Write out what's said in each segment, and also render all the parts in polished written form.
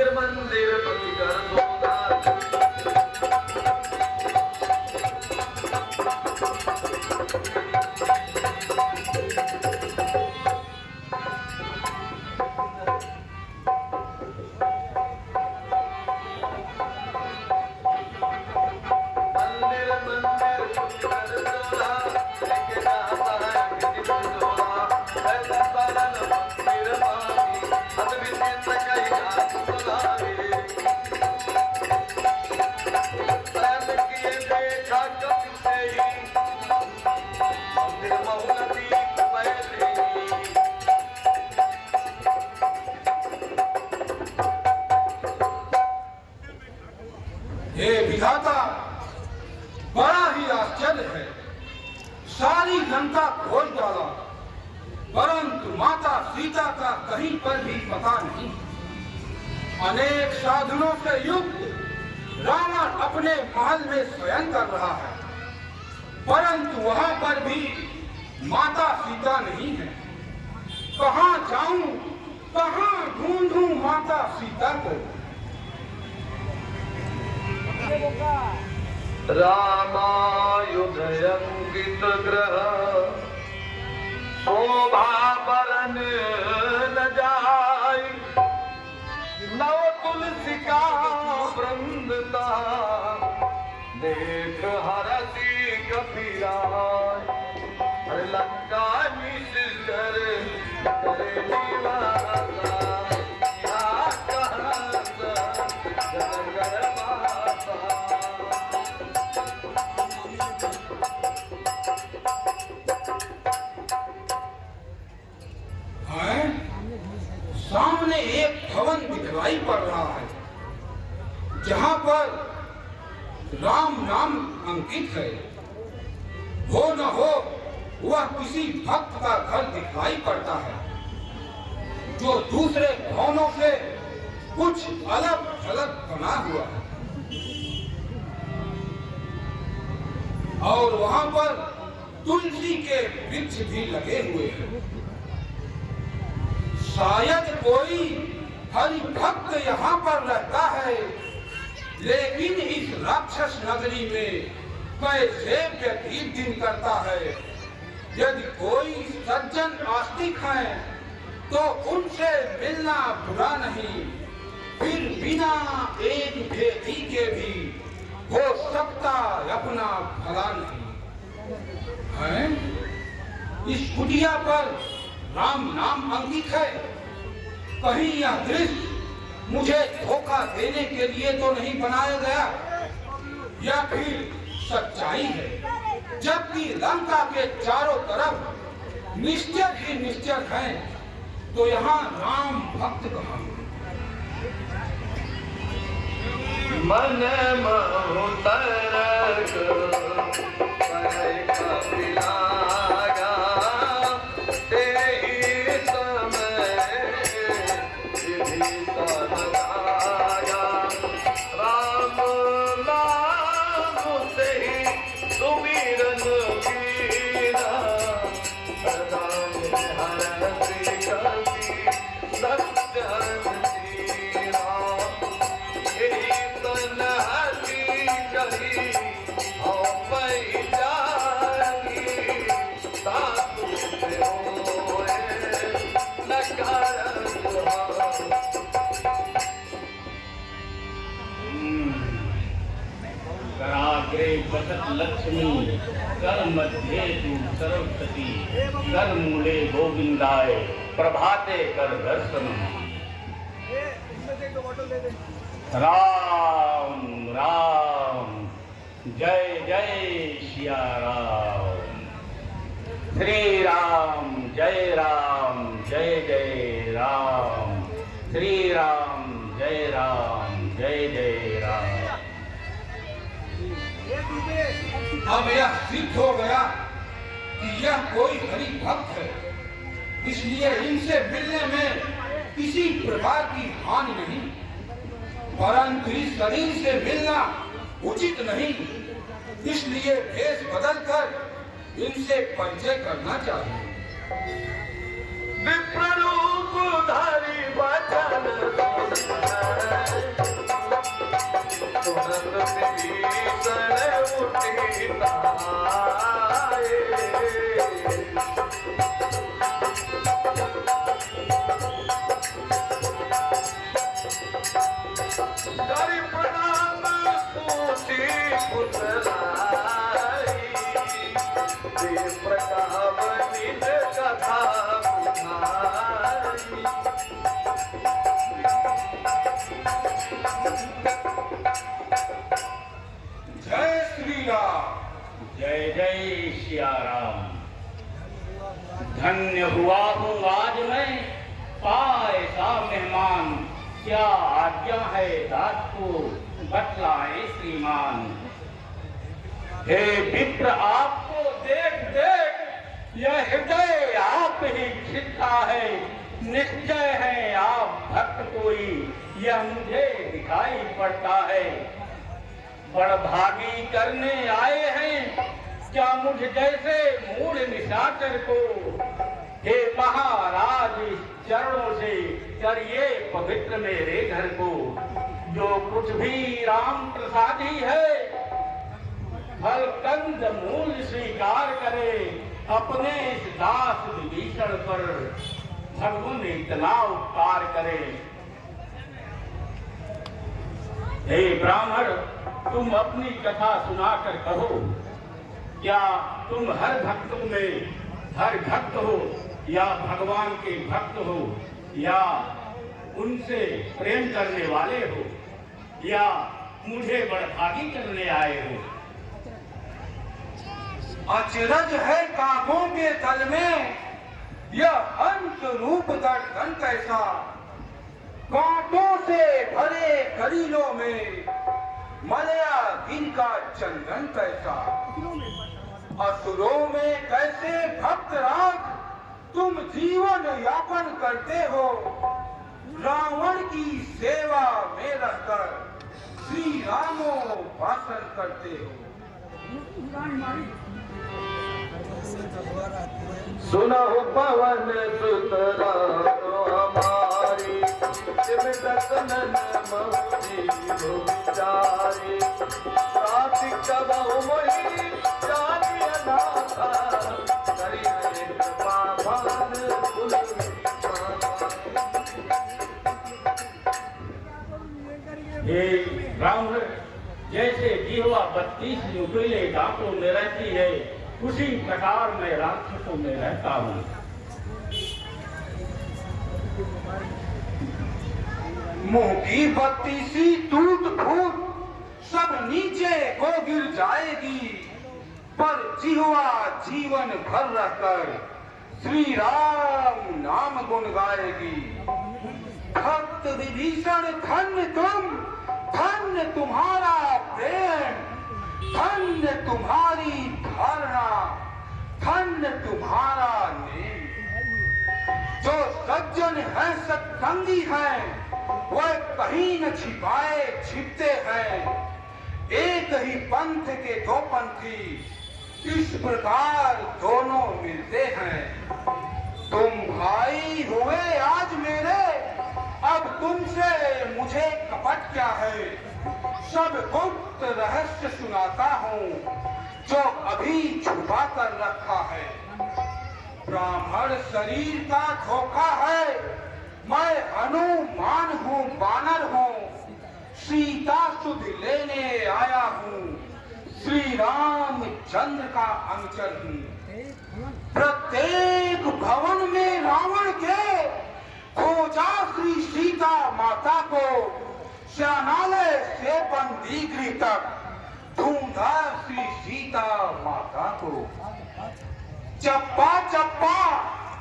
मंदिर मंदिर पति कर सोदार। हे विधाता, बड़ा ही आश्चर्य है। सारी लंका खोज डाला, परंतु माता सीता का कहीं पर भी पता नहीं। अनेक साधनों से युक्त रावण अपने महल में शयन कर रहा है, परंतु वहां पर भी माता सीता नहीं है। कहां जाऊं, कहां ढूंढूं माता सीता को। रामायुध अंकित ग्रह शोभा बरन न जाय, नव तुलसी का वृंदता देख हरसी कपिराय। हर लंका मिश्र करे निवासा, यहाँ कहाँ जनगण माता। सामने एक भवन दिखलाई पड़ रहा है, जहां पर राम नाम अंकित है। हो न हो वह किसी भक्त का घर दिखलाई पड़ता है, जो दूसरे भवनों से कुछ अलग अलग बना हुआ है। और वहां पर तुलसी के वृक्ष भी लगे हुए हैं। शायद कोई हरि भक्त यहाँ पर रहता है, लेकिन इस राक्षस नगरी में कैसे व्यतीत दिन करता है। यदि कोई सज्जन आस्तिक है तो उनसे मिलना बुरा नहीं, फिर बिना एक भेदी के भी हो सकता अपना भला नहीं है। इस कुटिया पर राम नाम अंकित है। कहीं यह दृश्य मुझे धोखा देने के लिए तो नहीं बनाया गया, या फिर सच्चाई है। जबकि लंका के चारों तरफ निश्चर ही निश्चर हैं, तो यहाँ राम भक्त कहाँ? मन महु तरक लक्ष्मी कर मध्ये तू सरस्वती, कर मूले गोविंदाय, प्रभाते कर दर्शन। राम राम जय जय सिया राम। श्री राम जय जय राम। श्री राम जय जय राम। अब यह सिद्ध हो गया कि यह कोई हरि भक्त है, इसलिए इनसे मिलने में किसी प्रकार की हानि नहीं, परंतु इस शरीर से मिलना उचित नहीं, इसलिए भेष बदलकर इनसे परिचय करना चाहिए। विप्ररूप धारी वचन करी प्रणाम पूछी पुतलाई दे प्रताप निज कथा बुझाई जय श्री राम। जय जय सिया राम। धन्य हुआ हूँ आज मैं पाए सा मेहमान, क्या आज्ञा है दास को बतलाए श्रीमान। हे विप्र आपको देख देख यह हृदय आप ही खिलता है, निश्चय है आप भक्त कोई यह मुझे दिखाई पड़ता है। बड़भागी करने आए हैं क्या मुझ जैसे मूढ़ निशाचर को, हे महाराज इस चरणों से करिए पवित्र मेरे घर को। जो कुछ भी राम प्रसादी है फल कंद मूल स्वीकार करे, अपने इस दास विभीषण पर भगवान इतना उपकार करे। हे ब्राह्मण तुम अपनी कथा सुनाकर कहो, क्या तुम हर भक्तों में हर भक्त हो या भगवान के भक्त हो या उनसे प्रेम करने वाले हो या मुझे बड़भागी करने आए हो। अचरज है कांटों के तल में यह हंस रूप दर्शन कैसा, कांटों से भरे करीलों में मलया दिन का चंदन कैसा। असुरों में कैसे भक्त राज तुम जीवन यापन करते हो, रावण की सेवा में रहकर श्री रामो भाषण करते हो। सुनहु पवन सुत हमारी दसनन मौजी विचारी कार्तिक कबहु मोहि जाति अनाथा करिए कृपा भान कुल हे ब्राह्मण जैसे जीवा 32 नुकीले दांतों में रहती है उसी प्रकार मैं राक्षसों में रहता हूँ। मुंह की बत्तीसी टूट फूट सब नीचे को गिर जाएगी, पर जिह्वा जीवन भर रहकर श्री राम नाम गुण गाएगी। भक्त विभीषण धन्य तुम, धन्य तुम्हारा प्रेम, धन्य तुम्हारी धारणा, धन्य तुम्हारा नेम। जो सज्जन है सत्संगी है वह कहीं न छिपाए छिपते हैं, एक ही पंथ के दो पंथी इस प्रकार दोनों मिलते हैं। तुम भाई हुए आज मेरे, अब तुमसे मुझे कपट क्या है, सब गुप्त रहस्य सुनाता हूँ जो अभी छुपा कर रखा है। ब्राह्मण शरीर का धोखा है, मैं हनुमान हूँ बानर हूँ, सीता सुध लेने आया हूँ, श्री राम चंद्र का अनुचर हूँ। प्रत्येक भवन में रावण के खोजा श्री सीता माता को, श्यानालय से बंदीगृह तक ढूंढा श्री सीता माता को। चप्पा चप्पा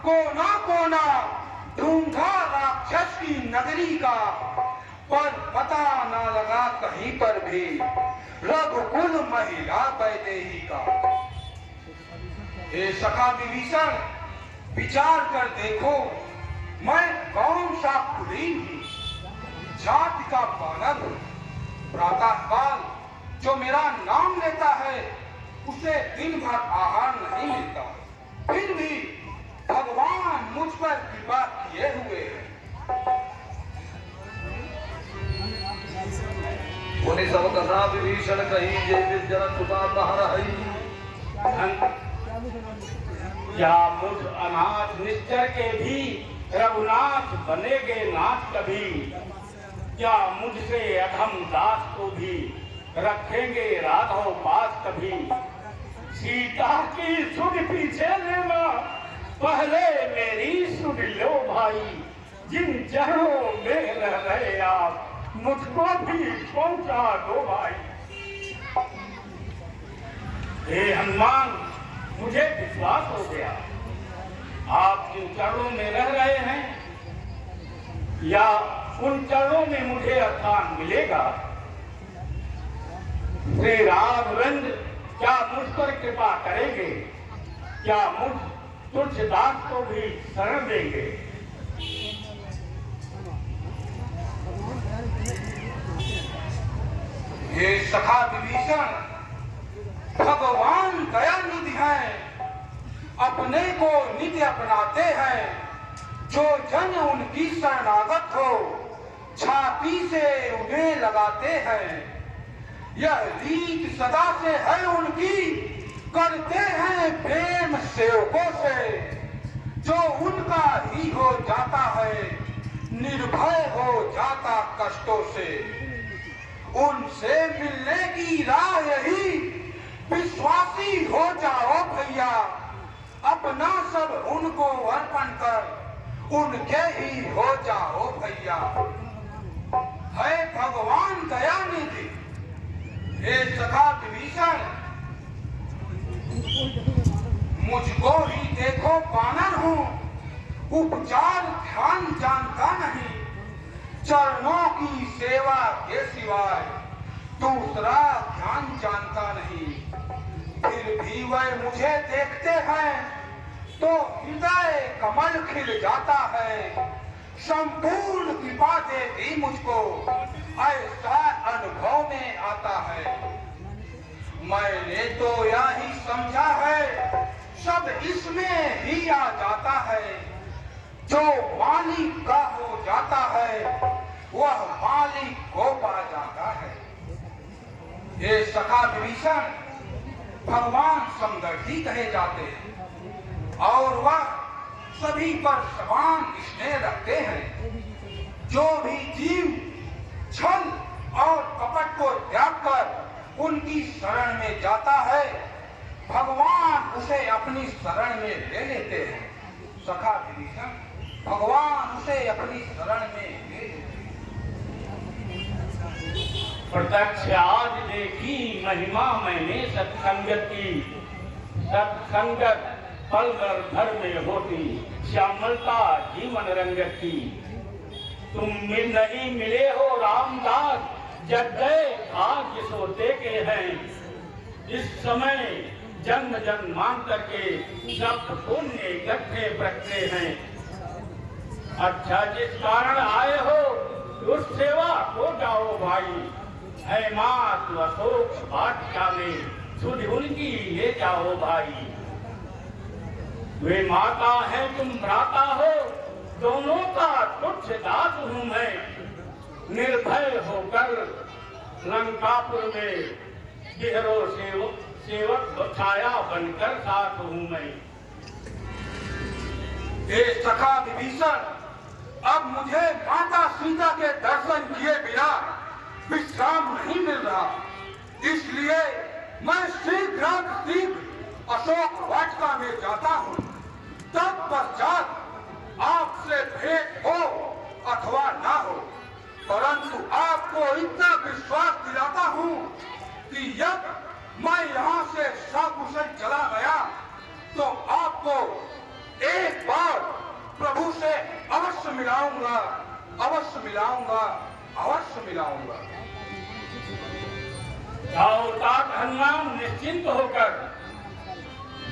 कोना कोना ढूंढा राक्षस की नगरी का, पर पता न लगा कहीं पर भी रघुकुल महिला वैदेही का। हे सखा विभीषण विचार कर देखो, मैं कौन सा कुलीन हूँ, जाति का बानर हूँ। प्रातः काल जो मेरा नाम लेता है उसे दिन भर आहार नहीं मिलता, फिर भी भगवान मुझ पर कृपा किए हुए हैं। मुनि सब कथा सखा विभीषण कही जे विजन सुता कह रही। क्या मुझ अनाथ निश्चर के भी रघुनाथ बनेगे नाथ कभी। क्या मुझसे अधम दास को भी रखेंगे राघव पास कभी। सीता की सुध पीछे लेना पहले मेरी सुध लो भाई। जिन चरणों में रह रहे आप मुझको भी पहुंचा दो भाई। हे हनुमान, मुझे विश्वास हो गया आप जिन चरणों में रह रहे हैं या उन चरणों में मुझे स्थान मिलेगा। श्री राघवेंद्र क्या मुझ पर कृपा करेंगे। क्या मुझ तुलसीदास को भी शरण देंगे। ये सखा विभीषण भगवान दयानिधि हैं, अपने को निधि अपनाते हैं। जो जन उनकी शरणागत हो छाती से उन्हें लगाते हैं। यह रीत सदा से है उनकी, करते हैं प्रेम सेवकों से। जो उनका ही हो जाता है निर्भय हो जाता कष्टों से। उनसे मिलने की राह यही, विश्वासी हो जाओ भैया। अपना सब उनको अर्पण कर उनके ही हो जाओ भैया। है भगवान दयानिधि हे सखा विभीषण, मुझको ही देखो बानर हूँ, उपचार ध्यान जानता नहीं। चरणों की सेवा के सिवाय दूसरा ध्यान जानता नहीं। फिर भी वह मुझे देखते हैं तो हृदय कमल खिल जाता है। संपूर्ण कृपा देती मुझको ऐसा अनुभव में आता है। मैंने तो यही समझा है सब इसमें ही आ जाता है। जो मालिक का हो जाता है वह मालिक को पा जाता है। ये सखा विभीषण भगवान समदर्शी कहे जाते हैं और वह सभी पर समान स्नेह रखते हैं। जो भी जीव छल और कपट को त्याग कर उनकी शरण में जाता है भगवान उसे अपनी शरण में ले लेते हैं। सखा विभीषण भगवान उसे अपनी शरण में ले लेते हैं। प्रत्यक्ष आज देखी महिमा मैंने सत्संगत की। सत्संगत पल भर में होती श्यामलता जीवन रंगत की। तुम नहीं मिले हो रामदास, जग गए भाग्य सोते के हैं। इस समय जन्म जन्मांतर के सब पुण्य इकट्ठे बरतते हैं। अच्छा जिस कारण आए हो उस सेवा को जाओ भाई। है मात अशोक वाटिका में सुध उनकी ले जाओ भाई। वे माता है तुम भ्राता हो, दोनों का तुच्छ दास हूँ मैं। निर्भय होकर लंकापुर में गिहरो सेवक छाया बनकर साथ हूँ मैं। हे सखा विभीषण, अब मुझे माता सीता के दर्शन किए बिना विश्राम नहीं मिल रहा। इसलिए मैं शीघ्र अशोक वाटिका में जाता हूँ। तत्पश्चात आपसे भेंट हो अथवा ना हो, परंतु आपको इतना विश्वास दिलाता हूँ कि जब मैं यहाँ से सकुशल चला गया तो आपको एक बार प्रभु से अवश्य मिलाऊंगा, अवश्य मिलाऊंगा, अवश्य मिलाऊंगा। जाओ तात हनुमान निश्चिंत होकर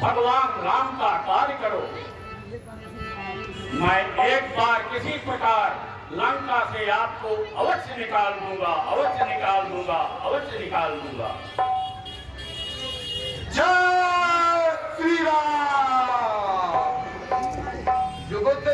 भगवान राम का कार्य करो। मैं एक बार किसी प्रकार लंका से आपको अवश्य निकाल दूंगा, अवश्य निकाल दूंगा, अवश्य निकाल दूंगा। जय श्री राम।